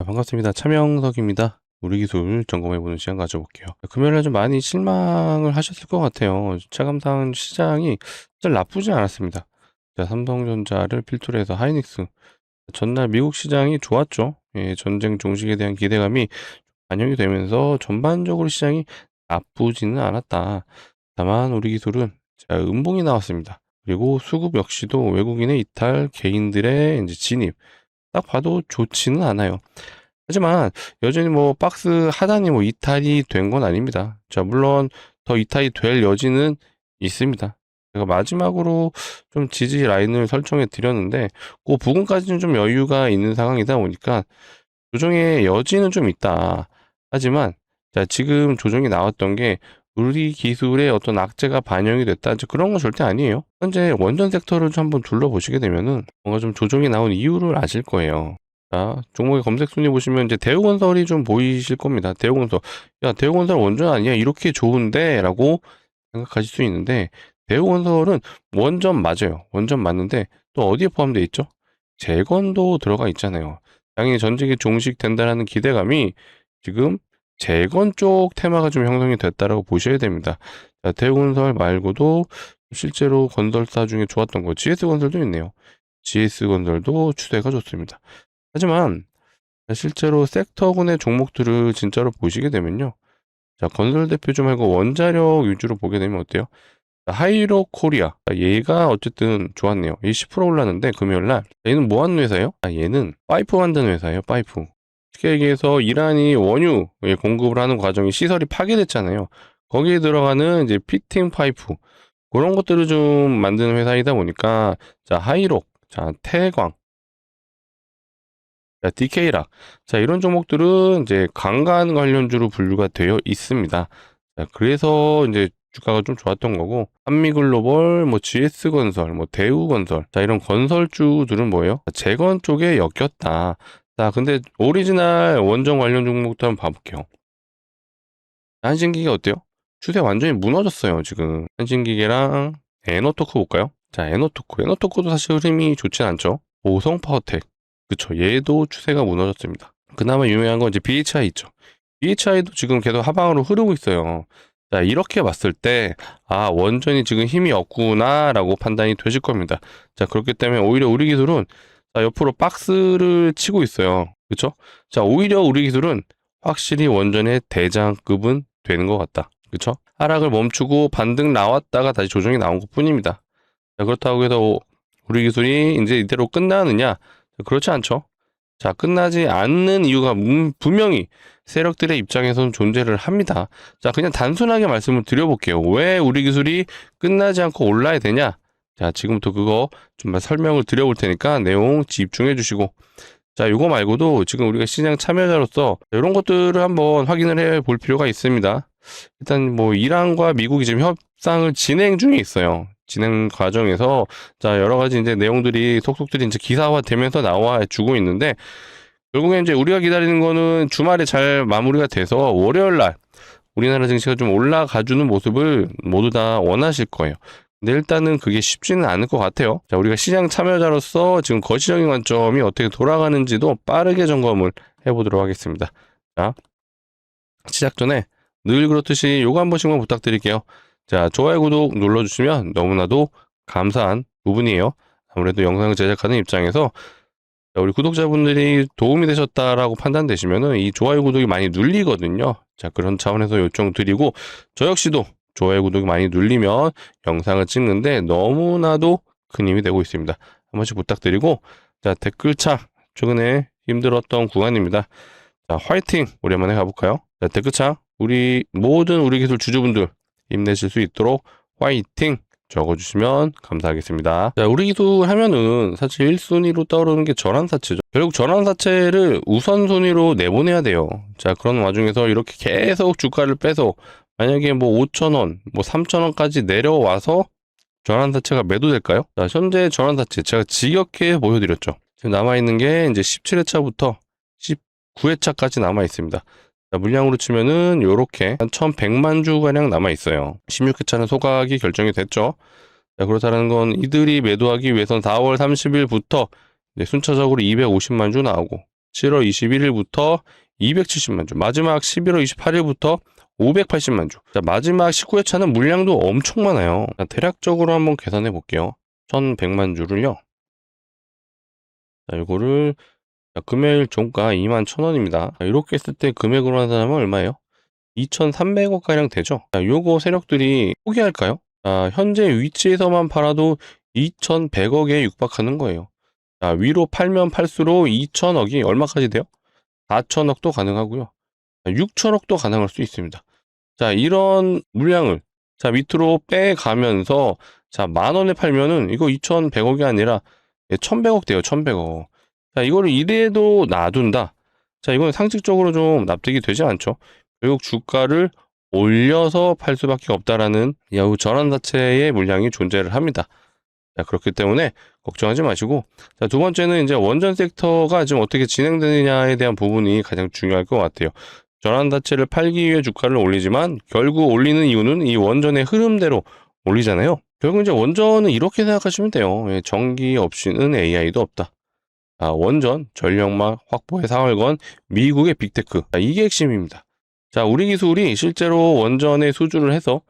반갑습니다. 차명석입니다. 우리 기술 점검해보는 시간 가져볼게요. 금요일에 좀 많이 실망을 하셨을 것 같아요. 차감상 시장이 진짜 나쁘지 않았습니다. 자, 삼성전자를 필두로 해서 하이닉스. 전날 미국 시장이 좋았죠. 예, 전쟁 종식에 대한 기대감이 반영이 되면서 전반적으로 시장이 나쁘지는 않았다. 다만 우리 기술은 자, 음봉이 나왔습니다. 그리고 수급 역시도 외국인의 이탈, 개인들의 이제 진입. 딱 봐도 좋지는 않아요. 하지만 여전히 뭐 박스 하단이 뭐 이탈이 된 건 아닙니다. 자, 물론 더 이탈이 될 여지는 있습니다. 제가 마지막으로 좀 지지 라인을 설정해 드렸는데 그 부분까지는 좀 여유가 있는 상황이다 보니까 조정의 여지는 좀 있다. 하지만 자, 지금 조정이 나왔던 게 우리 기술의 어떤 악재가 반영이 됐다. 이제 그런 건 절대 아니에요. 현재 원전 섹터를 좀 한번 둘러보시게 되면은 뭔가 좀 조정이 나온 이유를 아실 거예요. 자, 종목의 검색 순위 보시면 이제 대우건설이 좀 보이실 겁니다. 대우건설. 야, 대우건설 원전 아니야? 이렇게 좋은데? 라고 생각하실 수 있는데, 대우건설은 원전 맞아요. 원전 맞는데, 또 어디에 포함되어 있죠? 재건도 들어가 있잖아요. 당연히 전직이 종식된다는 기대감이 지금 재건 쪽 테마가 좀 형성이 됐다라고 보셔야 됩니다. 자, 대우건설 말고도 실제로 건설사 중에 좋았던 거, GS건설도 있네요. GS건설도 추세가 좋습니다. 하지만 실제로 섹터군의 종목들을 진짜로 보시게 되면요. 자, 건설 대표 좀 하고 원자력 위주로 보게 되면 어때요? 자, 하이로 코리아. 얘가 어쨌든 좋았네요. 이 10% 올랐는데 금요일 날. 얘는 뭐 하는 회사예요? 얘는 파이프 만드는 회사예요. 파이프. 쉽게 얘기해서 이란이 원유 공급을 하는 과정이 시설이 파괴됐잖아요. 거기에 들어가는 이제 피팅 파이프. 그런 것들을 좀 만드는 회사이다 보니까 자, 하이록, 자, 태광, 자, DK락. 자, 이런 종목들은 이제 강간 관련주로 분류가 되어 있습니다. 자, 그래서 이제 주가가 좀 좋았던 거고, 한미글로벌, 뭐 GS건설, 뭐 대우건설. 자, 이런 건설주들은 뭐예요? 재건 쪽에 엮였다. 자, 근데 오리지널 원전 관련 종목도 한번 봐볼게요. 한신기계 어때요? 추세 완전히 무너졌어요, 지금. 한신기계랑 에너토크 볼까요? 자, 에너토크. 에너토크도 사실 흐름이 좋진 않죠. 오성파워텍. 그쵸. 얘도 추세가 무너졌습니다. 그나마 유명한 건 이제 BHI 있죠. BHI도 지금 계속 하방으로 흐르고 있어요. 자, 이렇게 봤을 때, 원전이 지금 힘이 없구나라고 판단이 되실 겁니다. 자, 그렇기 때문에 오히려 우리 기술은, 자, 옆으로 박스를 치고 있어요. 그쵸? 자, 오히려 우리 기술은 확실히 원전의 대장급은 되는 것 같다. 그쵸? 하락을 멈추고 반등 나왔다가 다시 조정이 나온 것 뿐입니다. 자, 그렇다고 해서 우리 기술이 이제 이대로 끝나느냐? 그렇지 않죠. 자, 끝나지 않는 이유가 분명히 세력들의 입장에서는 존재를 합니다. 자, 그냥 단순하게 말씀을 드려볼게요. 왜 우리 기술이 끝나지 않고 올라야 되냐? 자, 지금부터 그거 좀 설명을 드려볼 테니까 내용 집중해 주시고. 자, 요거 말고도 지금 우리가 시장 참여자로서 이런 것들을 한번 확인을 해 볼 필요가 있습니다. 일단 뭐 이란과 미국이 지금 협상을 진행 중에 있어요. 진행 과정에서 자, 여러 가지 이제 내용들이 속속들이 이제 기사화 되면서 나와 주고 있는데 결국에 이제 우리가 기다리는 거는 주말에 잘 마무리가 돼서 월요일 날 우리나라 증시가 좀 올라가주는 모습을 모두 다 원하실 거예요. 근데 일단은 그게 쉽지는 않을 것 같아요. 자, 우리가 시장 참여자로서 지금 거시적인 관점이 어떻게 돌아가는지도 빠르게 점검을 해보도록 하겠습니다. 자, 시작 전에 늘 그렇듯이 요거 한 번씩만 부탁드릴게요. 자, 좋아요, 구독 눌러주시면 너무나도 감사한 부분이에요. 아무래도 영상을 제작하는 입장에서 우리 구독자분들이 도움이 되셨다라고 판단되시면은 이 좋아요, 구독이 많이 눌리거든요. 자, 그런 차원에서 요청 드리고 저 역시도 좋아요, 구독이 많이 눌리면 영상을 찍는데 너무나도 큰 힘이 되고 있습니다. 한 번씩 부탁드리고 자, 댓글창 최근에 힘들었던 구간입니다. 자, 화이팅! 오랜만에 가볼까요? 자, 댓글창 우리 모든 우리 기술 주주분들 힘내실 수 있도록 화이팅! 적어주시면 감사하겠습니다. 자, 우리 기술 하면은 사실 1순위로 떠오르는 게 전환사채죠. 결국 전환사채를 우선순위로 내보내야 돼요. 자, 그런 와중에서 이렇게 계속 주가를 빼서 만약에 뭐 5,000원, 뭐 3,000원까지 내려와서 전환사채가 매도될까요? 자, 현재 전환사채 제가 지겹게 보여드렸죠. 지금 남아있는 게 이제 17회차부터 19회차까지 남아있습니다. 자, 물량으로 치면은 요렇게 한 1,100만 주가량 남아있어요. 16회차는 소각이 결정이 됐죠. 자, 그렇다는 건 이들이 매도하기 위해선 4월 30일부터 순차적으로 250만 주 나오고 7월 21일부터 270만 주, 마지막 11월 28일부터 580만 주. 자, 마지막 19회차는 물량도 엄청 많아요. 자, 대략적으로 한번 계산해 볼게요. 1100만 주를요. 자, 이거를 금요일 종가 21,000원입니다. 이렇게 했을 때 금액으로 한다면 얼마예요? 2,300원가량 되죠. 자, 요거 세력들이 포기할까요? 자, 현재 위치에서만 팔아도 2,100억에 육박하는 거예요. 자, 위로 팔면 팔수록 2,000억이 얼마까지 돼요? 4,000억도 가능하고요. 6,000억도 가능할 수 있습니다. 자, 이런 물량을 자, 밑으로 빼가면서 자, 10,000원에 팔면은 이거 2,100억이 아니라 1,100억 돼요. 1,100억. 자, 이거를 이래도 놔둔다. 자, 이건 상식적으로 좀 납득이 되지 않죠. 결국 주가를 올려서 팔 수밖에 없다라는 야후 전환 자체의 물량이 존재를 합니다. 자, 그렇기 때문에 걱정하지 마시고, 자, 두 번째는 이제 원전 섹터가 지금 어떻게 진행되느냐에 대한 부분이 가장 중요할 것 같아요. 전환 자체를 팔기 위해 주가를 올리지만 결국 올리는 이유는 이 원전의 흐름대로 올리잖아요. 결국 이제 원전은 이렇게 생각하시면 돼요. 전기 없이는 AI도 없다. 원전, 전력망 확보의 상활건, 미국의 빅테크. 자, 이게 핵심입니다. 자, 우리 기술이 실제로 원전에 수주를 해서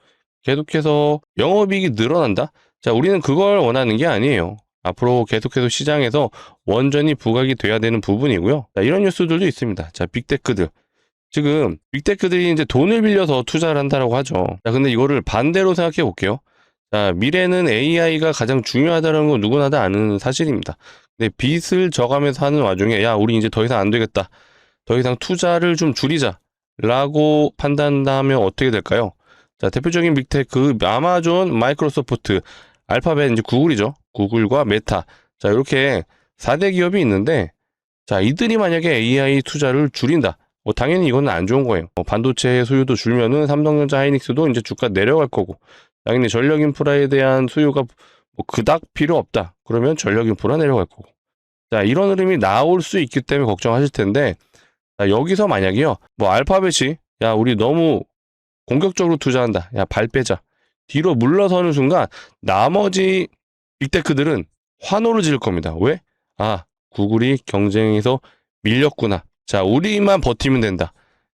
계속해서 영업이익이 늘어난다? 자, 우리는 그걸 원하는 게 아니에요. 앞으로 계속해서 시장에서 원전이 부각이 돼야 되는 부분이고요. 자, 이런 뉴스들도 있습니다. 자, 빅테크들. 지금 빅테크들이 이제 돈을 빌려서 투자를 한다라고 하죠. 자, 근데 이거를 반대로 생각해 볼게요. 자, 미래는 AI가 가장 중요하다는 건 누구나 다 아는 사실입니다. 근데 빚을 져가면서 하는 와중에 야, 우리 이제 더 이상 안 되겠다. 더 이상 투자를 좀 줄이자. 라고 판단하면 어떻게 될까요? 자, 대표적인 빅테크 아마존, 마이크로소프트, 알파벳 이제 구글이죠. 구글과 메타. 자, 이렇게 4대 기업이 있는데 자, 이들이 만약에 AI 투자를 줄인다. 당연히 이건 안 좋은 거예요. 반도체 수요도 줄면은 삼성전자, 하이닉스도 이제 주가 내려갈 거고, 당연히 전력 인프라에 대한 수요가 그닥 필요 없다. 그러면 전력 인프라 내려갈 거고. 자, 이런 흐름이 나올 수 있기 때문에 걱정하실 텐데, 자, 여기서 만약에요, 알파벳이, 야, 우리 너무 공격적으로 투자한다. 야, 발 빼자. 뒤로 물러서는 순간, 나머지 빅테크들은 환호를 지를 겁니다. 왜? 구글이 경쟁에서 밀렸구나. 자, 우리만 버티면 된다.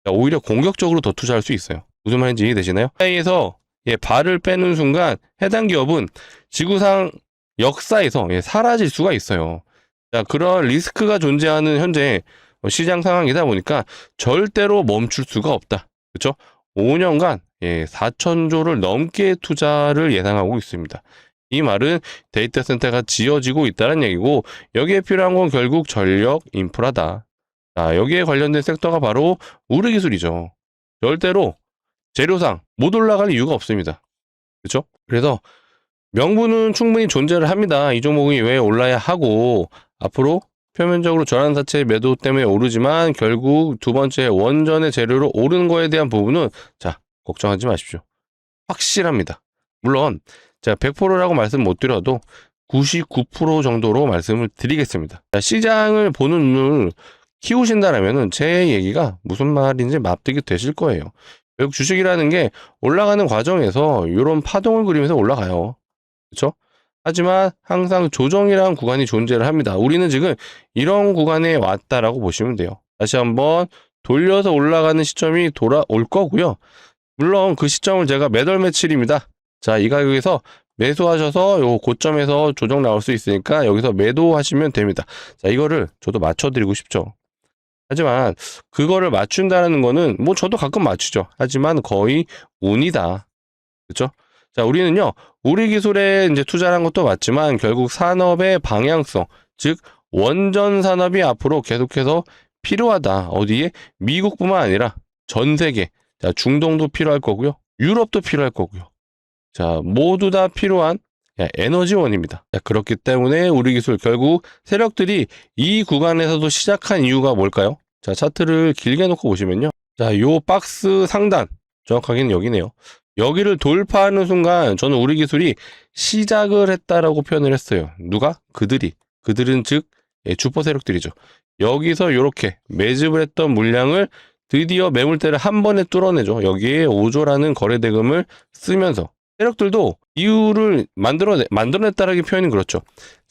자, 오히려 공격적으로 더 투자할 수 있어요. 무슨 말인지 이해되시나요? AI에서 발을 빼는 순간 해당 기업은 지구상 역사에서 사라질 수가 있어요. 자, 그런 리스크가 존재하는 현재 시장 상황이다 보니까 절대로 멈출 수가 없다. 그렇죠? 5년간 4,000조를 넘게 투자를 예상하고 있습니다. 이 말은 데이터 센터가 지어지고 있다는 얘기고, 여기에 필요한 건 결국 전력 인프라다. 자, 여기에 관련된 섹터가 바로 우리 기술이죠. 절대로 재료상 못 올라갈 이유가 없습니다. 그렇죠? 그래서 명분은 충분히 존재를 합니다. 이 종목이 왜 올라야 하고, 앞으로 표면적으로 전환 자체의 매도 때문에 오르지만 결국 두 번째 원전의 재료로 오르는 거에 대한 부분은 자, 걱정하지 마십시오. 확실합니다. 물론 제가 100%라고 말씀 못 드려도 99% 정도로 말씀을 드리겠습니다. 자, 시장을 보는 눈을 키우신다라면은 제 얘기가 무슨 말인지 납득이 되실 거예요. 결국 주식이라는 게 올라가는 과정에서 이런 파동을 그리면서 올라가요. 그렇죠? 하지만 항상 조정이라는 구간이 존재를 합니다. 우리는 지금 이런 구간에 왔다라고 보시면 돼요. 다시 한번 돌려서 올라가는 시점이 돌아올 거고요. 물론 그 시점을 제가 매달 며칠입니다. 자, 이 가격에서 매수하셔서 요 고점에서 조정 나올 수 있으니까 여기서 매도하시면 됩니다. 자, 이거를 저도 맞춰드리고 싶죠. 하지만 그거를 맞춘다는 거는 저도 가끔 맞추죠. 하지만 거의 운이다. 그렇죠? 자, 우리는요, 우리 기술에 이제 투자한 것도 맞지만 결국 산업의 방향성, 즉 원전 산업이 앞으로 계속해서 필요하다. 어디에? 미국뿐만 아니라 전 세계. 자, 중동도 필요할 거고요. 유럽도 필요할 거고요. 자, 모두 다 필요한 에너지원입니다. 자, 그렇기 때문에 우리 기술 결국 세력들이 이 구간에서도 시작한 이유가 뭘까요? 자, 차트를 길게 놓고 보시면요. 자, 요 박스 상단, 정확하게는 여기네요. 여기를 돌파하는 순간 저는 우리 기술이 시작을 했다라고 표현을 했어요. 누가? 그들은 즉 주포 세력들이죠. 여기서 이렇게 매집을 했던 물량을 드디어 매물대를 한 번에 뚫어내죠. 여기에 5조라는 거래 대금을 쓰면서 세력들도 이유를 만들어냈다라는 표현이 그렇죠.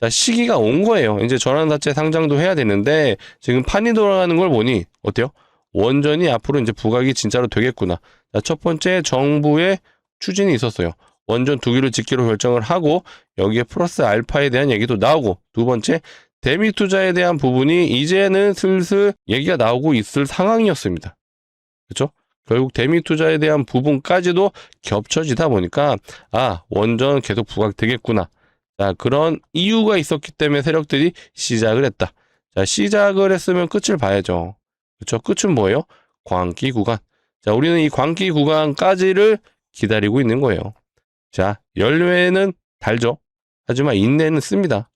자, 시기가 온 거예요. 이제 전환사채 상장도 해야 되는데 지금 판이 돌아가는 걸 보니 어때요? 원전이 앞으로 이제 부각이 진짜로 되겠구나. 자, 첫 번째 정부의 추진이 있었어요. 원전 2기를 짓기로 결정을 하고 여기에 플러스 알파에 대한 얘기도 나오고, 두 번째 대미 투자에 대한 부분이 이제는 슬슬 얘기가 나오고 있을 상황이었습니다. 그렇죠? 결국 대미 투자에 대한 부분까지도 겹쳐지다 보니까 원전 계속 부각되겠구나. 자, 그런 이유가 있었기 때문에 세력들이 시작을 했다. 자, 시작을 했으면 끝을 봐야죠. 그렇죠? 끝은 뭐예요? 광기 구간. 자, 우리는 이 광기 구간까지를 기다리고 있는 거예요. 자, 열매는 달죠. 하지만 인내는 씁니다.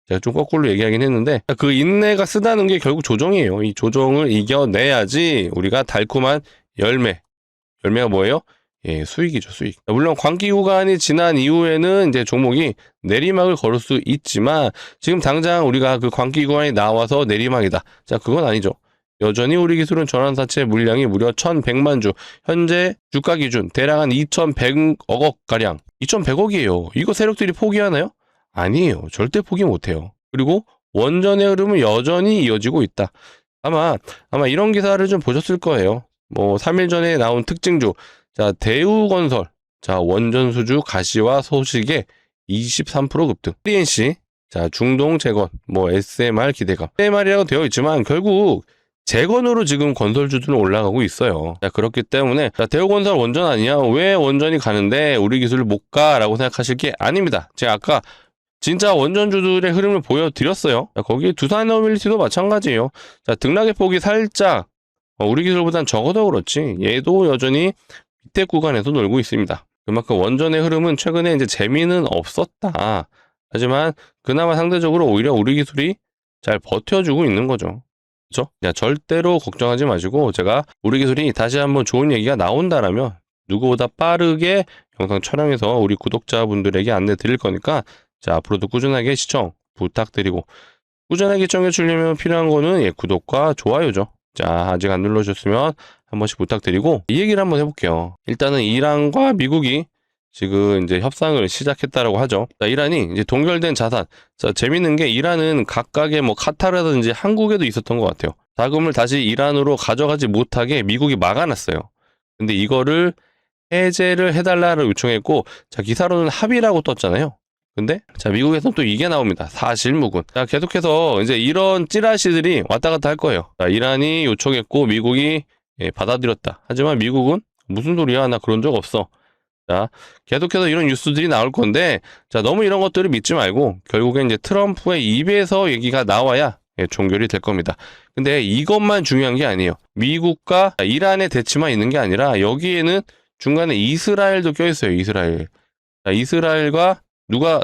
제가 좀 거꾸로 얘기하긴 했는데 그 인내가 쓰다는 게 결국 조정이에요. 이 조정을 이겨내야지 우리가 달콤한 열매가 뭐예요? 예, 수익이죠, 수익. 물론 광기 구간이 지난 이후에는 이제 종목이 내리막을 걸을 수 있지만 지금 당장 우리가 그 광기 구간이 나와서 내리막이다. 자, 그건 아니죠. 여전히 우리 기술은 전환사채 물량이 무려 1100만 주, 현재 주가 기준 대략 한 2100억 가량, 2100억이에요. 이거 세력들이 포기하나요? 아니에요. 절대 포기 못해요. 그리고 원전의 흐름은 여전히 이어지고 있다. 아마 이런 기사를 좀 보셨을 거예요. 뭐 3일 전에 나온 특징주, 자, 대우건설, 자, 원전 수주 가시화 소식에 23% 급등. TNC, 자, 중동 재건, 뭐 SMR 기대감. SMR이라고 되어 있지만 결국 재건으로 지금 건설주들은 올라가고 있어요. 자, 그렇기 때문에 자, 대우건설 원전 아니야? 왜 원전이 가는데 우리 기술을 못 가? 라고 생각하실 게 아닙니다. 제가 아까 진짜 원전주들의 흐름을 보여드렸어요. 자, 거기 두산에너빌리티도 마찬가지예요. 자, 등락의 폭이 살짝 우리 기술보단 적어도 그렇지 얘도 여전히 밑에 구간에서 놀고 있습니다. 그만큼 원전의 흐름은 최근에 이제 재미는 없었다. 하지만 그나마 상대적으로 오히려 우리 기술이 잘 버텨주고 있는 거죠. 그렇죠? 야, 절대로 걱정하지 마시고 제가 우리 기술이 다시 한번 좋은 얘기가 나온다라면 누구보다 빠르게 영상 촬영해서 우리 구독자분들에게 안내 드릴 거니까 자, 앞으로도 꾸준하게 시청 부탁드리고, 꾸준하게 시청해 주려면 필요한 거는 구독과 좋아요죠. 자, 아직 안 눌러주셨으면 한 번씩 부탁드리고 이 얘기를 한번 해볼게요. 일단은 이란과 미국이 지금 이제 협상을 시작했다라고 하죠. 자, 이란이 이제 동결된 자산. 자, 재밌는 게 이란은 각각의 뭐 카타르라든지 한국에도 있었던 것 같아요. 자금을 다시 이란으로 가져가지 못하게 미국이 막아놨어요. 근데 이거를 해제를 해달라고 요청했고, 자, 기사로는 합의라고 떴잖아요. 근데 자, 미국에서는 또 이게 나옵니다. 사실무근. 자, 계속해서 이제 이런 찌라시들이 왔다 갔다 할 거예요. 자, 이란이 요청했고 미국이 받아들였다. 하지만 미국은 무슨 소리야? 나 그런 적 없어. 자, 계속해서 이런 뉴스들이 나올 건데, 자, 너무 이런 것들을 믿지 말고 결국엔 이제 트럼프의 입에서 얘기가 나와야 종결이 될 겁니다. 근데 이것만 중요한 게 아니에요. 미국과 이란의 대치만 있는 게 아니라 여기에는 중간에 이스라엘도 껴있어요. 이스라엘. 자, 이스라엘과 누가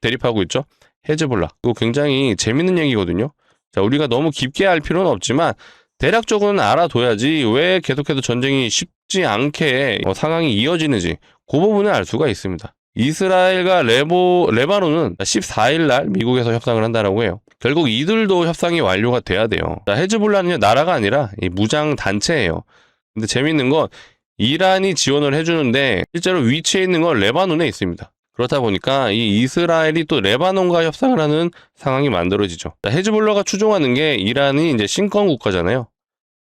대립하고 있죠? 헤즈볼라. 이거 굉장히 재밌는 얘기거든요. 자, 우리가 너무 깊게 알 필요는 없지만 대략적으로는 알아둬야지 왜 계속해서 전쟁이 쉽지 않게 상황이 이어지는지 그 부분을 알 수가 있습니다. 이스라엘과 레바논은 14일 날 미국에서 협상을 한다라고 해요. 결국 이들도 협상이 완료가 돼야 돼요. 자, 헤즈볼라는 나라가 아니라 무장 단체예요. 근데 재밌는 건 이란이 지원을 해주는데 실제로 위치에 있는 건 레바논에 있습니다. 그렇다 보니까 이 이스라엘이 또 레바논과 협상을 하는 상황이 만들어지죠. 자, 헤즈볼라가 추종하는 게 이란이 이제 신권 국가잖아요.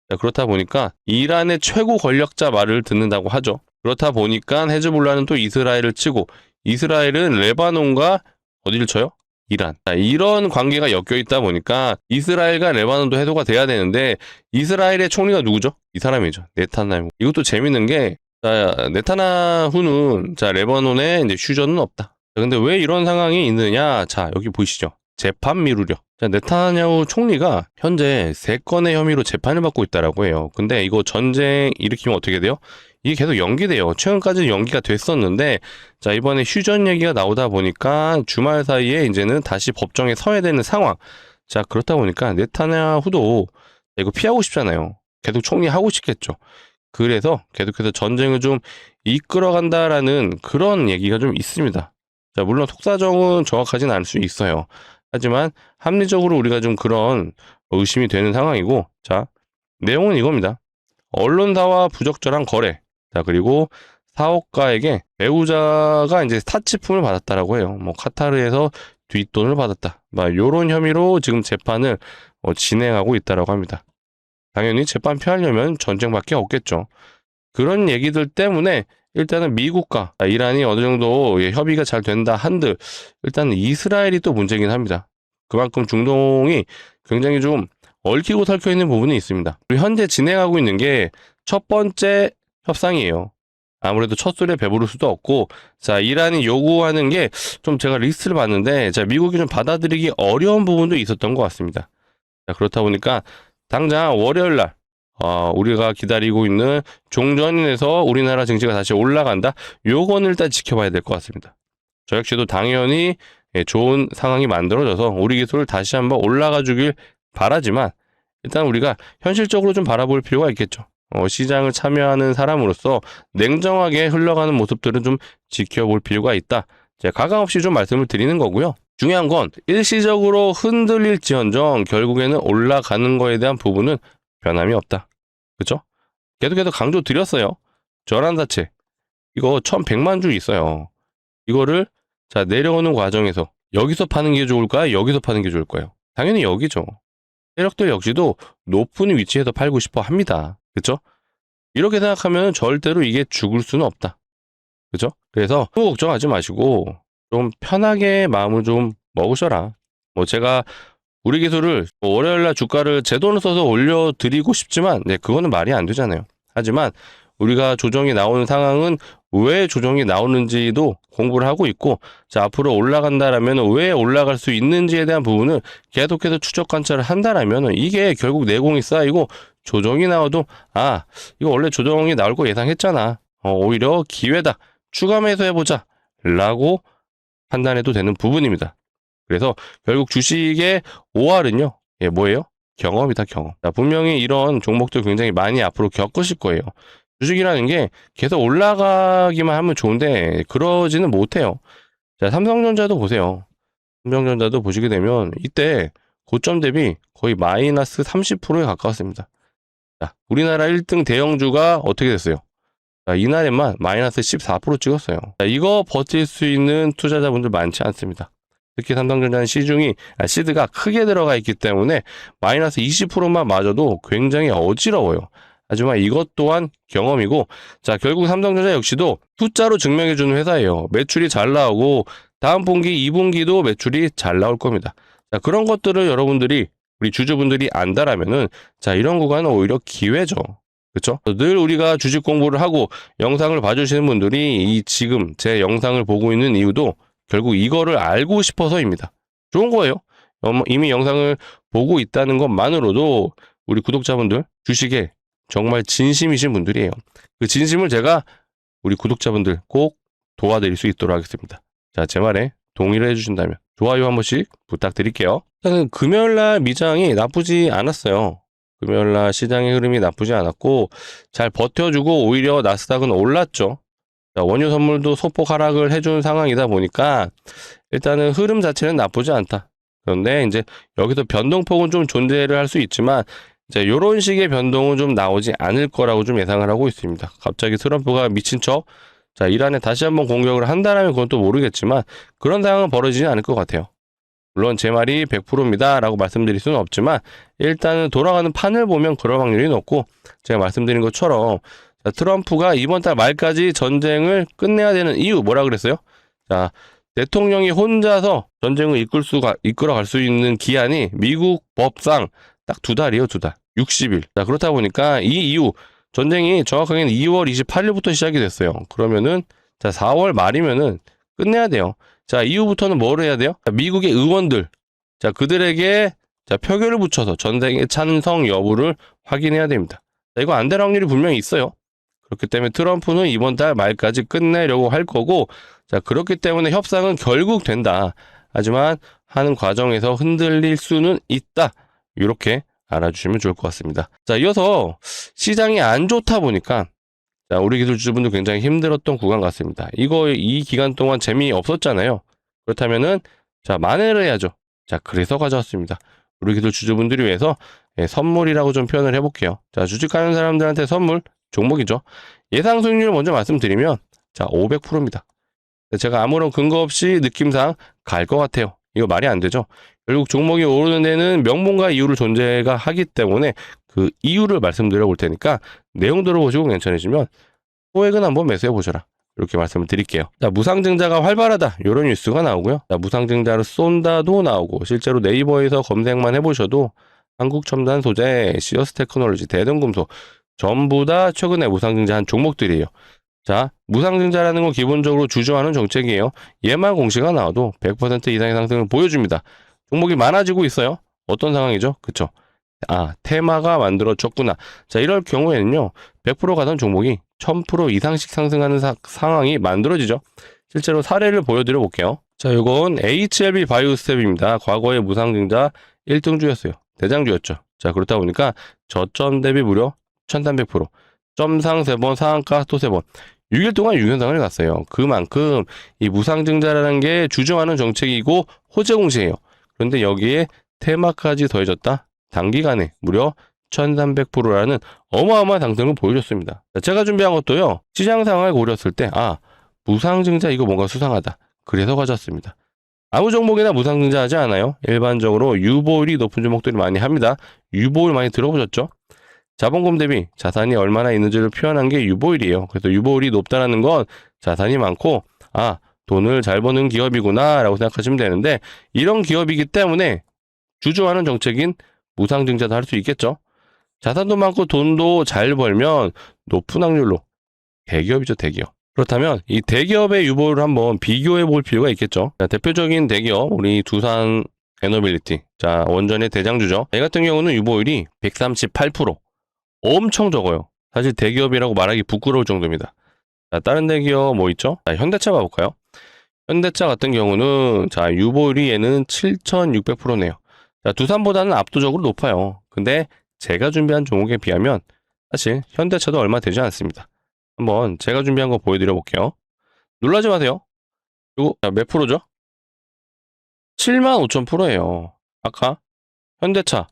자, 그렇다 보니까 이란의 최고 권력자 말을 듣는다고 하죠. 그렇다 보니까 헤즈볼라는 또 이스라엘을 치고 이스라엘은 레바논과 어디를 쳐요? 이란. 자, 이런 관계가 엮여 있다 보니까 이스라엘과 레바논도 해소가 돼야 되는데 이스라엘의 총리가 누구죠? 이 사람이죠. 네타냐후. 이것도 재밌는 게 자, 네타냐후는 자, 레바논에 이제 휴전은 없다. 자, 근데 왜 이런 상황이 있느냐? 자, 여기 보이시죠? 재판 미루려. 자, 네타냐후 총리가 현재 3건의 혐의로 재판을 받고 있다라고 해요. 근데 이거 전쟁 일으키면 어떻게 돼요? 이게 계속 연기돼요. 최근까지는 연기가 됐었는데, 자, 이번에 휴전 얘기가 나오다 보니까 주말 사이에 이제는 다시 법정에 서야 되는 상황. 자, 그렇다 보니까 네타냐후도 이거 피하고 싶잖아요. 계속 총리 하고 싶겠죠. 그래서 계속해서 전쟁을 좀 이끌어간다라는 그런 얘기가 좀 있습니다. 자, 물론 속사정은 정확하진 않을 수 있어요. 하지만 합리적으로 우리가 좀 그런 의심이 되는 상황이고, 자, 내용은 이겁니다. 언론사와 부적절한 거래, 자, 그리고 사업가에게 배우자가 이제 사치품을 받았다라고 해요. 뭐 카타르에서 뒷돈을 받았다. 막 요런 혐의로 지금 재판을 진행하고 있다라고 합니다. 당연히 재판 피하려면 전쟁밖에 없겠죠. 그런 얘기들 때문에 일단은 미국과 이란이 어느 정도 협의가 잘 된다 한들 일단은 이스라엘이 또 문제긴 합니다. 그만큼 중동이 굉장히 좀 얽히고 설켜 있는 부분이 있습니다. 현재 진행하고 있는 게 첫 번째 협상이에요. 아무래도 첫 술에 배부를 수도 없고, 자, 이란이 요구하는 게 좀 제가 리스트를 봤는데, 자, 미국이 좀 받아들이기 어려운 부분도 있었던 것 같습니다. 자, 그렇다 보니까 당장 월요일 날 우리가 기다리고 있는 종전에서 우리나라 증시가 다시 올라간다. 요건 일단 지켜봐야 될 것 같습니다. 저 역시도 당연히 좋은 상황이 만들어져서 우리 기술을 다시 한번 올라가 주길 바라지만 일단 우리가 현실적으로 좀 바라볼 필요가 있겠죠. 시장을 참여하는 사람으로서 냉정하게 흘러가는 모습들은 좀 지켜볼 필요가 있다. 제가 가감없이 좀 말씀을 드리는 거고요. 중요한 건 일시적으로 흔들릴지언정 결국에는 올라가는 거에 대한 부분은 변함이 없다. 그죠? 계속해서 강조 드렸어요. 전환사채. 이거 1100만 주 있어요. 이거를 자 내려오는 과정에서 여기서 파는 게 좋을까요? 여기서 파는 게 좋을까요? 당연히 여기죠. 세력들 역시도 높은 위치에서 팔고 싶어 합니다. 그쵸? 이렇게 생각하면 절대로 이게 죽을 수는 없다. 그죠? 그래서 너무 걱정하지 마시고 좀 편하게 마음을 좀 먹으셔라. 뭐 제가 우리 기술을 월요일날 주가를 제 돈을 써서 올려드리고 싶지만 그거는 말이 안 되잖아요. 하지만 우리가 조정이 나오는 상황은 왜 조정이 나오는지도 공부를 하고 있고, 자, 앞으로 올라간다라면 왜 올라갈 수 있는지에 대한 부분을 계속해서 추적 관찰을 한다라면 이게 결국 내공이 쌓이고 조정이 나와도 이거 원래 조정이 나올 거 예상했잖아. 오히려 기회다. 추가 매수해보자. 라고 판단해도 되는 부분입니다. 그래서 결국 주식의 OR은요. 뭐예요? 경험이다, 경험. 자, 분명히 이런 종목들 굉장히 많이 앞으로 겪으실 거예요. 주식이라는 게 계속 올라가기만 하면 좋은데 그러지는 못해요. 자, 삼성전자도 보세요. 삼성전자도 보시게 되면 이때 고점 대비 거의 마이너스 30%에 가까웠습니다. 자, 우리나라 1등 대형주가 어떻게 됐어요? 자, 이날에만 마이너스 14% 찍었어요. 자, 이거 버틸 수 있는 투자자분들 많지 않습니다. 특히 삼성전자는 시드가 크게 들어가 있기 때문에 마이너스 20%만 맞아도 굉장히 어지러워요. 하지만 이것 또한 경험이고, 자, 결국 삼성전자 역시도 숫자로 증명해주는 회사예요. 매출이 잘 나오고 다음 분기, 2분기도 매출이 잘 나올 겁니다. 자, 그런 것들을 여러분들이 우리 주주분들이 안다라면은 자, 이런 구간은 오히려 기회죠. 그렇죠? 늘 우리가 주식 공부를 하고 영상을 봐주시는 분들이 지금 제 영상을 보고 있는 이유도 결국 이거를 알고 싶어서입니다. 좋은 거예요. 이미 영상을 보고 있다는 것만으로도 우리 구독자분들 주식에 정말 진심이신 분들이에요. 그 진심을 제가 우리 구독자분들 꼭 도와드릴 수 있도록 하겠습니다. 자, 제 말에 동의를 해주신다면 좋아요 한 번씩 부탁드릴게요. 일단은 금요일날 미장이 나쁘지 않았어요. 금요일날 시장의 흐름이 나쁘지 않았고 잘 버텨주고 오히려 나스닥은 올랐죠. 자, 원유 선물도 소폭 하락을 해준 상황이다 보니까 일단은 흐름 자체는 나쁘지 않다. 그런데 이제 여기서 변동폭은 좀 존재를 할 수 있지만 이제 요런 식의 변동은 좀 나오지 않을 거라고 좀 예상을 하고 있습니다. 갑자기 트럼프가 미친 척 자, 이란에 다시 한번 공격을 한다면 그건 또 모르겠지만 그런 상황은 벌어지지 않을 것 같아요. 물론 제 말이 100%입니다 라고 말씀드릴 수는 없지만 일단은 돌아가는 판을 보면 그럴 확률이 높고, 제가 말씀드린 것처럼 자, 트럼프가 이번 달 말까지 전쟁을 끝내야 되는 이유 뭐라 그랬어요? 자, 대통령이 혼자서 전쟁을 이끌어갈 수 있는 기한이 미국 법상 딱 2달이에요, 2달. 60일. 자, 그렇다 보니까 이 이후 전쟁이 정확하게는 2월 28일부터 시작이 됐어요. 그러면은 자, 4월 말이면은 끝내야 돼요. 자, 이후부터는 뭐를 해야 돼요? 자, 미국의 의원들. 자, 그들에게 자, 표결을 붙여서 전쟁의 찬성 여부를 확인해야 됩니다. 자, 이거 안 될 확률이 분명히 있어요. 그렇기 때문에 트럼프는 이번 달 말까지 끝내려고 할 거고, 자, 그렇기 때문에 협상은 결국 된다. 하지만 하는 과정에서 흔들릴 수는 있다. 이렇게 알아주시면 좋을 것 같습니다. 자, 이어서 시장이 안 좋다 보니까 자, 우리 기술주주분들 굉장히 힘들었던 구간 같습니다. 이 기간 동안 재미없었잖아요. 그렇다면은 자, 만회를 해야죠. 자, 그래서 가져왔습니다. 우리 기술주주분들을 위해서 선물이라고 좀 표현을 해볼게요. 자, 주식하는 사람들한테 선물 종목이죠. 예상 수익률 먼저 말씀드리면 자 500%입니다. 제가 아무런 근거 없이 느낌상 갈 것 같아요. 이거 말이 안 되죠. 결국 종목이 오르는 데는 명분과 이유를 존재가 하기 때문에 그 이유를 말씀드려 볼 테니까 내용 들어보시고 괜찮으시면 소액은 한번 매수해 보셔라. 이렇게 말씀을 드릴게요. 자, 무상증자가 활발하다. 이런 뉴스가 나오고요. 자, 무상증자를 쏜다도 나오고 실제로 네이버에서 검색만 해보셔도 한국첨단소재, 시어스테크놀로지, 대동금속 전부 다 최근에 무상증자한 종목들이에요. 자, 무상증자라는 건 기본적으로 주저하는 정책이에요. 얘만 공시가 나와도 100% 이상의 상승을 보여줍니다. 종목이 많아지고 있어요. 어떤 상황이죠? 그쵸? 아, 테마가 만들어졌구나. 자, 이럴 경우에는요, 100% 가던 종목이 1000% 이상씩 상승하는 상황이 만들어지죠. 실제로 사례를 보여드려 볼게요. 자, 이건 HLB 바이오스텝입니다. 과거에 무상증자 1등주였어요. 대장주였죠. 자, 그렇다 보니까 저점 대비 무려 1300%. 점상 3번, 상한가 또 3번. 6일 동안 6연상을 갔어요. 그만큼 이 무상증자라는 게 주저하는 정책이고 호재 공시예요. 그런데 여기에 테마까지 더해졌다. 단기간에 무려 1300%라는 어마어마한 상승을 보여줬습니다. 제가 준비한 것도요. 시장 상황을 고렸을 때 무상증자 이거 뭔가 수상하다. 그래서 가져왔습니다. 아무 종목이나 무상증자 하지 않아요. 일반적으로 유보율이 높은 종목들이 많이 합니다. 유보율 많이 들어보셨죠? 자본금 대비 자산이 얼마나 있는지를 표현한 게 유보율이에요. 그래서 유보율이 높다는 건 자산이 많고 돈을 잘 버는 기업이구나 라고 생각하시면 되는데 이런 기업이기 때문에 주저하는 정책인 무상증자도 할 수 있겠죠. 자산도 많고 돈도 잘 벌면 높은 확률로 대기업이죠, 대기업. 그렇다면 이 대기업의 유보율을 한번 비교해 볼 필요가 있겠죠. 자, 대표적인 대기업 우리 두산 에너빌리티. 자, 원전의 대장주죠. 이 같은 경우는 유보율이 138%. 엄청 적어요. 사실 대기업이라고 말하기 부끄러울 정도입니다. 자, 다른 대기업 뭐 있죠? 자, 현대차 봐볼까요? 현대차 같은 경우는 자, 유보율이 얘는 7600%네요. 자, 두산보다는 압도적으로 높아요. 근데 제가 준비한 종목에 비하면 사실 현대차도 얼마 되지 않습니다. 한번 제가 준비한 거 보여드려 볼게요. 놀라지 마세요. 이거 몇 프로죠? 75,000%예요. 아까 현대차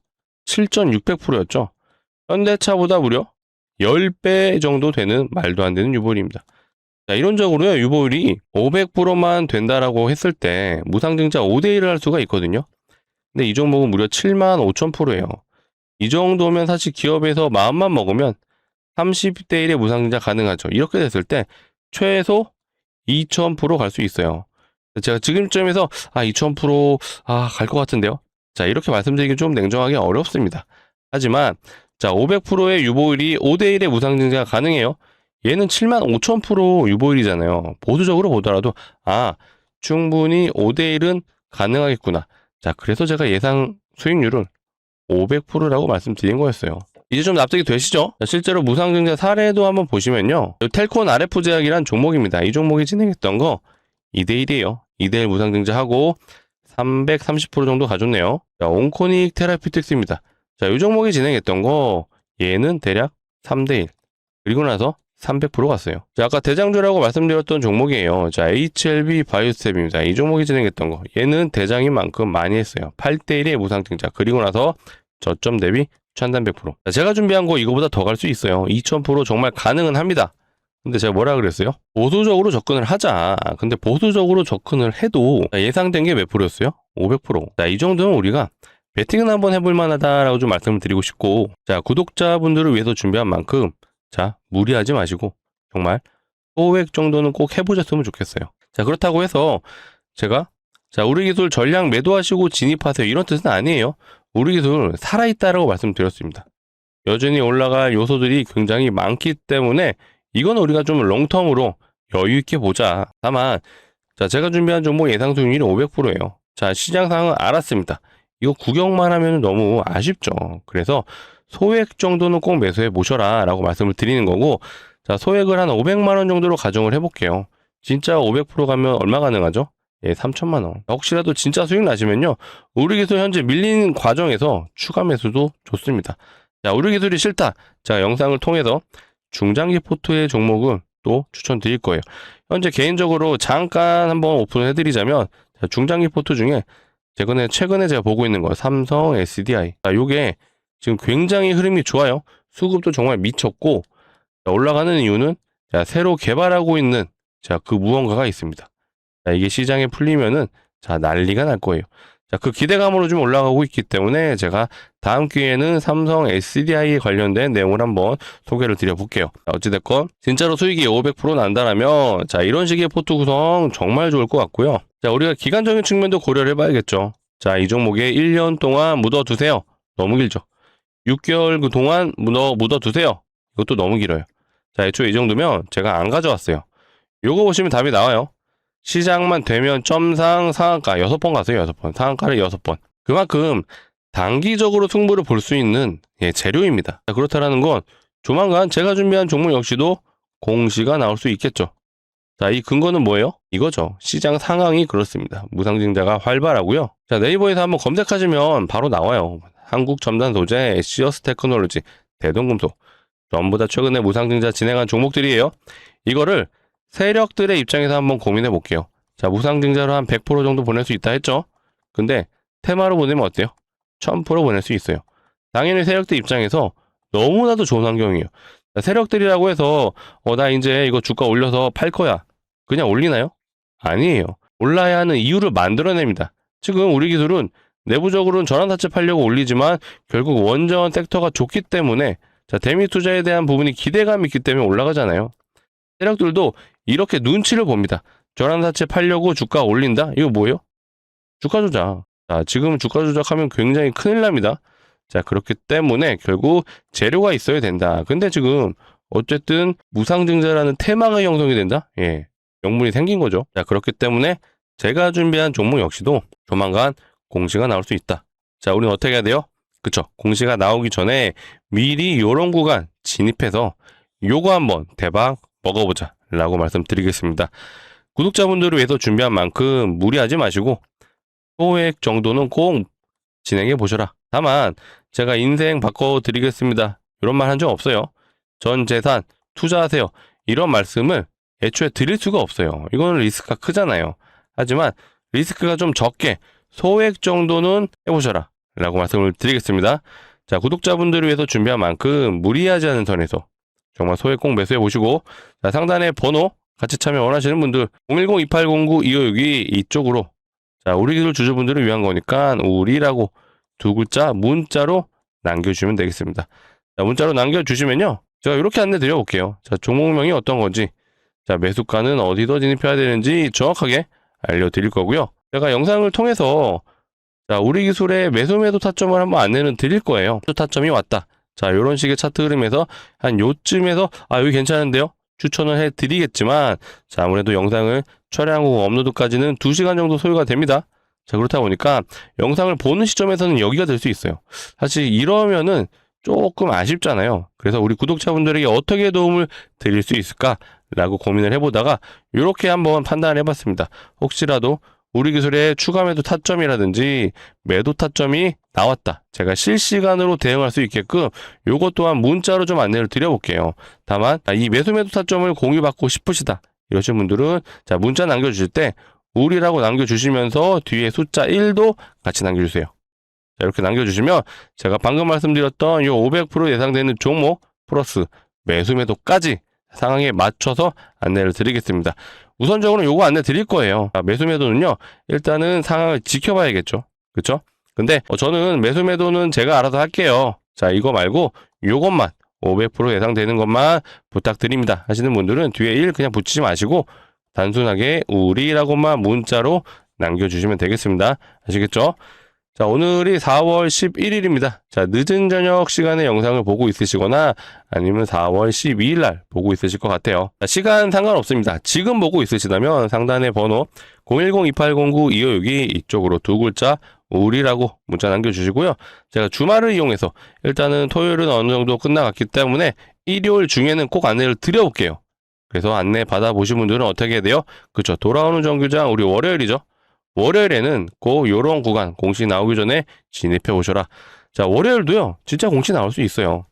7,600%였죠. 현대차보다 무려 10배 정도 되는 말도 안 되는 유보율입니다. 자, 이론적으로요, 유보율이 500%만 된다라고 했을 때 무상증자 5대1을 할 수가 있거든요. 근데 이 종목은 무려 75,000%예요. 이 정도면 사실 기업에서 마음만 먹으면 30대1의 무상증자 가능하죠. 이렇게 됐을 때 최소 2000% 갈 수 있어요. 제가 지금쯤에서 2000% 갈 것 같은데요. 자, 이렇게 말씀드리기 좀 냉정하게 어렵습니다. 하지만 자, 500%의 유보율이 5대1의 무상증자가 가능해요. 얘는 75,000% 유보율이잖아요. 보수적으로 보더라도 충분히 5대1은 가능하겠구나. 자, 그래서 제가 예상 수익률을 500%라고 말씀드린 거였어요. 이제 좀 납득이 되시죠? 자, 실제로 무상증자 사례도 한번 보시면요. 텔콘 RF제약이란 종목입니다. 이 종목이 진행했던 거 2대1이에요. 2대1 무상증자하고 330% 정도 가졌네요. 자, 온코닉 테라피틱스입니다. 자, 이 종목이 진행했던 거 얘는 대략 3대1 그리고 나서 300% 갔어요. 자, 아까 대장주라고 말씀드렸던 종목이에요. 자, HLB 바이오스텝입니다. 이 종목이 진행했던 거 얘는 대장인 만큼 많이 했어요. 8대1의 무상증자 그리고 나서 저점 대비 1300%. 자, 제가 준비한 거 이거보다 더 갈 수 있어요. 2000% 정말 가능은 합니다. 근데 제가 뭐라 그랬어요? 보수적으로 접근을 하자. 근데 보수적으로 접근을 해도 예상된 게 몇 프로였어요? 500%. 자, 이 정도면 우리가 배팅은 한번 해볼 만하다라고 좀 말씀을 드리고 싶고, 자, 구독자분들을 위해서 준비한 만큼, 자, 무리하지 마시고, 정말 소액 정도는 꼭 해보셨으면 좋겠어요. 자, 그렇다고 해서 제가, 자, 우리 기술 전량 매도하시고 진입하세요. 이런 뜻은 아니에요. 우리 기술 살아있다라고 말씀드렸습니다. 여전히 올라갈 요소들이 굉장히 많기 때문에, 이건 우리가 좀 롱텀으로 여유있게 보자. 다만, 자, 제가 준비한 종목 예상 수익률이 500%예요. 자, 시장 상황은 알았습니다. 이거 구경만 하면 너무 아쉽죠. 그래서 소액 정도는 꼭 매수해 보셔라 라고 말씀을 드리는 거고, 자, 소액을 한 500만원 정도로 가정을 해볼게요. 진짜 500% 가면 얼마 가능하죠? 예, 3천만원. 혹시라도 진짜 수익 나시면요, 우리 기술 현재 밀리는 과정에서 추가 매수도 좋습니다. 자, 우리 기술이 싫다. 자, 영상을 통해서 중장기 포트의 종목은 또 추천드릴 거예요. 현재 개인적으로 잠깐 한번 오픈을 해드리자면, 자, 중장기 포트 중에 최근에 제가 보고 있는 거 삼성 SDI. 자, 요게 지금 굉장히 흐름이 좋아요. 수급도 정말 미쳤고, 자, 올라가는 이유는 자, 새로 개발하고 있는 자, 그 무언가가 있습니다. 자, 이게 시장에 풀리면은 자, 난리가 날 거예요. 자, 그 기대감으로 좀 올라가고 있기 때문에 제가 다음 기회에는 삼성 SDI에 관련된 내용을 한번 소개를 드려볼게요. 자, 어찌됐건 진짜로 수익이 500% 난다라면 자, 이런 식의 포트 구성 정말 좋을 것 같고요. 자, 우리가 기간적인 측면도 고려를 해봐야겠죠. 자, 이 종목에 1년 동안 묻어두세요. 너무 길죠. 6개월 그 동안 묻어두세요. 이것도 너무 길어요. 자, 애초에 이 정도면 제가 안 가져왔어요. 요거 보시면 답이 나와요. 시장만 되면 점상 상한가 6번 갔어요. 6번. 상한가를 6번. 그만큼 단기적으로 승부를 볼 수 있는 재료입니다. 자, 그렇다라는 건 조만간 제가 준비한 종목 역시도 공시가 나올 수 있겠죠. 자, 이 근거는 뭐예요? 이거죠. 시장 상황이 그렇습니다. 무상증자가 활발하고요. 자, 네이버에서 한번 검색하시면 바로 나와요. 한국첨단소재, 시어스 테크놀로지, 대동금속. 전부 다 최근에 무상증자 진행한 종목들이에요. 이거를 세력들의 입장에서 한번 고민해 볼게요. 자, 무상증자로 한 100% 정도 보낼 수 있다 했죠? 근데 테마로 보내면 어때요? 1000% 보낼 수 있어요. 당연히 세력들 입장에서 너무나도 좋은 환경이에요. 자, 세력들이라고 해서 나 이제 이거 주가 올려서 팔 거야. 그냥 올리나요? 아니에요. 올라야 하는 이유를 만들어냅니다. 지금 우리 기술은 내부적으로는 전환사채 팔려고 올리지만 결국 원전 섹터가 좋기 때문에 자, 대미 투자에 대한 부분이 기대감이 있기 때문에 올라가잖아요. 세력들도 이렇게 눈치를 봅니다. 전환사채 팔려고 주가 올린다? 이거 뭐예요? 주가 조작. 자, 지금 주가 조작하면 굉장히 큰일 납니다. 자, 그렇기 때문에 결국 재료가 있어야 된다. 근데 지금 어쨌든 무상증자라는 테마가 형성이 된다? 예. 명분이 생긴 거죠. 자, 그렇기 때문에 제가 준비한 종목 역시도 조만간 공시가 나올 수 있다. 자, 우리는 어떻게 해야 돼요? 그쵸. 공시가 나오기 전에 미리 요런 구간 진입해서 요거 한번 대박 먹어보자 라고 말씀드리겠습니다. 구독자분들을 위해서 준비한 만큼 무리하지 마시고 소액 정도는 꼭 진행해 보셔라. 다만 제가 인생 바꿔드리겠습니다. 이런 말 한 적 없어요. 전 재산 투자하세요. 이런 말씀을 애초에 드릴 수가 없어요. 이거는 리스크가 크잖아요. 하지만 리스크가 좀 적게 소액 정도는 해보셔라 라고 말씀을 드리겠습니다. 자, 구독자분들을 위해서 준비한 만큼 무리하지 않은 선에서 정말 소액 꼭 매수해 보시고 자, 상단에 번호 같이 참여 원하시는 분들 010-2809-2562 이쪽으로 자, 우리 기술 주주분들을 위한 거니까 우리라고 두 글자 문자로 남겨주시면 되겠습니다. 자, 문자로 남겨주시면요. 제가 이렇게 안내 드려볼게요. 자, 종목명이 어떤 건지 자, 매수가는 어디서 진입해야 되는지 정확하게 알려드릴 거고요. 제가 영상을 통해서 자, 우리 기술의 매수 타점을 한번 안내는 드릴 거예요. 타점이 왔다. 자, 이런 식의 차트 흐름에서 한 요쯤에서 여기 괜찮은데요? 추천을 해드리겠지만 자, 아무래도 영상을 촬영하고 업로드까지는 2시간 정도 소요가 됩니다. 자, 그렇다 보니까 영상을 보는 시점에서는 여기가 될 수 있어요. 사실 이러면은 조금 아쉽잖아요. 그래서 우리 구독자분들에게 어떻게 도움을 드릴 수 있을까라고 고민을 해보다가 이렇게 한번 판단을 해봤습니다. 혹시라도 우리 기술의 추가 매도 타점이라든지 매도 타점이 나왔다. 제가 실시간으로 대응할 수 있게끔 요것 또한 문자로 좀 안내를 드려볼게요. 다만 이 매수 타점을 공유받고 싶으시다. 이러신 분들은 자, 문자 남겨주실 때 우리라고 남겨주시면서 뒤에 숫자 1도 같이 남겨주세요. 자, 이렇게 남겨주시면 제가 방금 말씀드렸던 요 500% 예상되는 종목 플러스 매수 매도까지 상황에 맞춰서 안내를 드리겠습니다. 우선적으로 요거 안내 드릴 거예요. 자, 매수 매도는요, 일단은 상황을 지켜봐야겠죠. 그쵸? 근데 저는 매수 매도는 제가 알아서 할게요. 자, 이거 말고 요것만 500% 예상되는 것만 부탁드립니다 하시는 분들은 뒤에 1 그냥 붙이지 마시고 단순하게 우리라고만 문자로 남겨주시면 되겠습니다. 아시겠죠? 자, 오늘이 4월 11일입니다. 자, 늦은 저녁 시간에 영상을 보고 있으시거나 아니면 4월 12일 날 보고 있으실 것 같아요. 자, 시간 상관없습니다. 지금 보고 있으시다면 상단의 번호 010-2809-2562 이쪽으로 두 글자 우리라고 문자 남겨주시고요. 제가 주말을 이용해서 일단은 토요일은 어느 정도 끝나갔기 때문에 일요일 중에는 꼭 안내를 드려볼게요. 그래서 안내 받아보신 분들은 어떻게 해야 돼요? 그쵸, 돌아오는 정규장 우리 월요일이죠. 월요일에는 꼭 요런 구간 공시 나오기 전에 진입해 오셔라. 자, 월요일도요 진짜 공시 나올 수 있어요.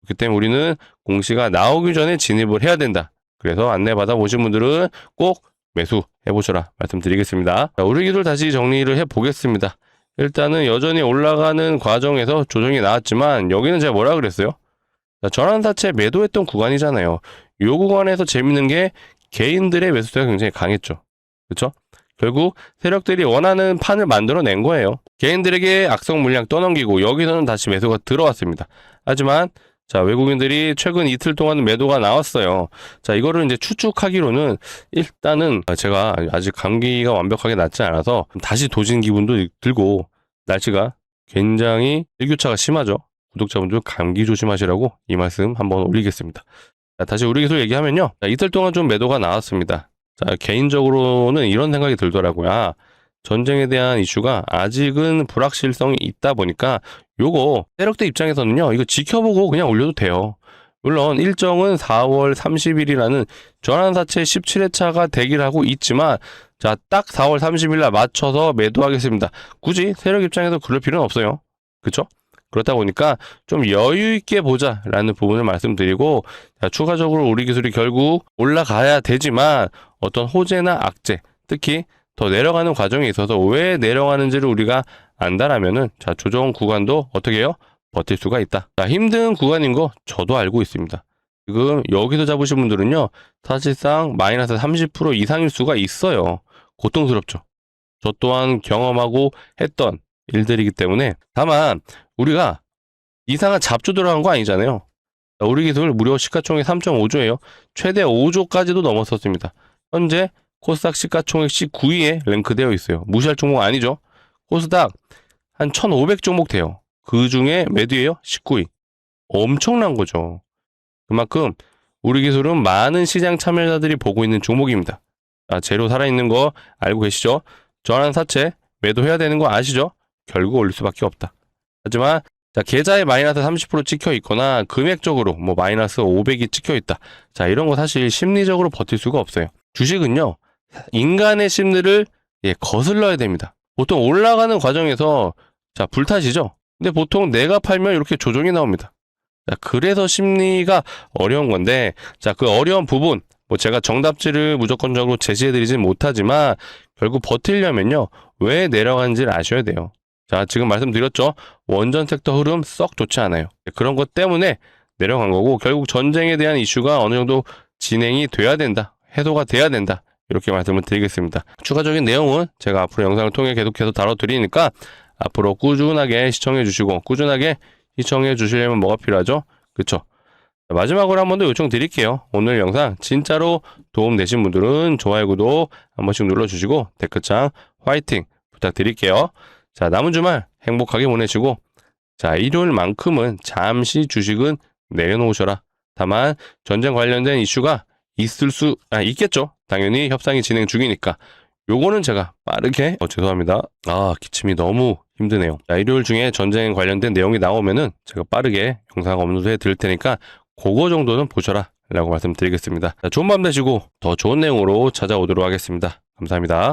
그렇기 때문에 우리는 공시가 나오기 전에 진입을 해야 된다. 그래서 안내 받아보신 분들은 꼭 매수 해보셔라 말씀드리겠습니다. 자, 우리 기술 다시 정리를 해보겠습니다. 일단은 여전히 올라가는 과정에서 조정이 나왔지만 여기는 제가 뭐라 그랬어요? 자, 전환사채 매도했던 구간이잖아요. 이 구간에서 재밌는 게 개인들의 매수세가 굉장히 강했죠. 그렇죠? 결국 세력들이 원하는 판을 만들어낸 거예요. 개인들에게 악성 물량 떠넘기고 여기서는 다시 매수가 들어왔습니다. 하지만 자, 외국인들이 최근 이틀 동안 매도가 나왔어요. 자, 이거를 이제 추측하기로는 일단은 제가 아직 감기가 완벽하게 낫지 않아서 다시 도진 기분도 들고 날씨가 굉장히 일교차가 심하죠. 구독자분들 감기 조심하시라고 이 말씀 한번 올리겠습니다. 자, 다시 우리 기술 얘기하면요. 자, 이틀 동안 좀 매도가 나왔습니다. 자, 개인적으로는 이런 생각이 들더라고요. 아, 전쟁에 대한 이슈가 아직은 불확실성이 있다 보니까 요거 세력들 입장에서는요. 이거 지켜보고 그냥 올려도 돼요. 물론 일정은 4월 30일이라는 전환사채 17회차가 대기를 하고 있지만 자, 딱 4월 30일 날 맞춰서 매도하겠습니다. 굳이 세력 입장에서 그럴 필요는 없어요. 그쵸? 그렇다 보니까 좀 여유 있게 보자라는 부분을 말씀드리고 자, 추가적으로 우리 기술이 결국 올라가야 되지만 어떤 호재나 악재, 특히 더 내려가는 과정에 있어서 왜 내려가는지를 우리가 안다라면은 자, 조정 구간도 어떻게 해요? 버틸 수가 있다. 자, 힘든 구간인 거 저도 알고 있습니다. 지금 여기서 잡으신 분들은요, 사실상 마이너스 30% 이상일 수가 있어요. 고통스럽죠. 저 또한 경험하고 했던 일들이기 때문에 다만 우리가 이상한 잡조 들어간 거 아니잖아요. 자, 우리 기술 무려 시가총액 3.5조예요. 최대 5조까지도 넘었었습니다. 현재 코스닥 시가총액 19위에 랭크되어 있어요. 무시할 종목 아니죠. 코스닥 한 1500 종목 돼요. 그 중에 몇 위예요? 19위. 엄청난 거죠. 그만큼 우리 기술은 많은 시장 참여자들이 보고 있는 종목입니다. 자, 재료 살아있는 거 알고 계시죠? 전환사채 매도해야 되는 거 아시죠? 결국 올릴 수밖에 없다. 하지만 자, 계좌에 마이너스 30% 찍혀 있거나 금액적으로 뭐 마이너스 500이 찍혀 있다. 자, 이런 거 사실 심리적으로 버틸 수가 없어요. 주식은요, 인간의 심리를 거슬러야 됩니다. 보통 올라가는 과정에서 자, 불타시죠? 근데 보통 내가 팔면 이렇게 조정이 나옵니다. 자, 그래서 심리가 어려운 건데, 자, 그 어려운 부분, 뭐 제가 정답지를 무조건적으로 제시해드리진 못하지만, 결국 버틸려면요, 왜 내려가는지를 아셔야 돼요. 자, 지금 말씀드렸죠? 원전 섹터 흐름 썩 좋지 않아요. 그런 것 때문에 내려간 거고, 결국 전쟁에 대한 이슈가 어느 정도 진행이 돼야 된다. 해소가 돼야 된다. 이렇게 말씀을 드리겠습니다. 추가적인 내용은 제가 앞으로 영상을 통해 계속해서 다뤄드리니까 앞으로 꾸준하게 시청해 주시고 꾸준하게 시청해 주시려면 뭐가 필요하죠? 그쵸? 마지막으로 한 번 더 요청 드릴게요. 오늘 영상 진짜로 도움 되신 분들은 좋아요, 구독 한 번씩 눌러주시고 댓글창 화이팅 부탁드릴게요. 자, 남은 주말 행복하게 보내시고 자, 일요일만큼은 잠시 주식은 내려놓으셔라. 다만 전쟁 관련된 이슈가 있겠죠. 당연히 협상이 진행 중이니까 요거는 제가 빠르게 죄송합니다. 기침이 너무 힘드네요. 자, 일요일 중에 전쟁 관련된 내용이 나오면은 제가 빠르게 영상 업로드해 드릴 테니까 그거 정도는 보셔라 라고 말씀드리겠습니다. 자, 좋은 밤 되시고 더 좋은 내용으로 찾아오도록 하겠습니다. 감사합니다.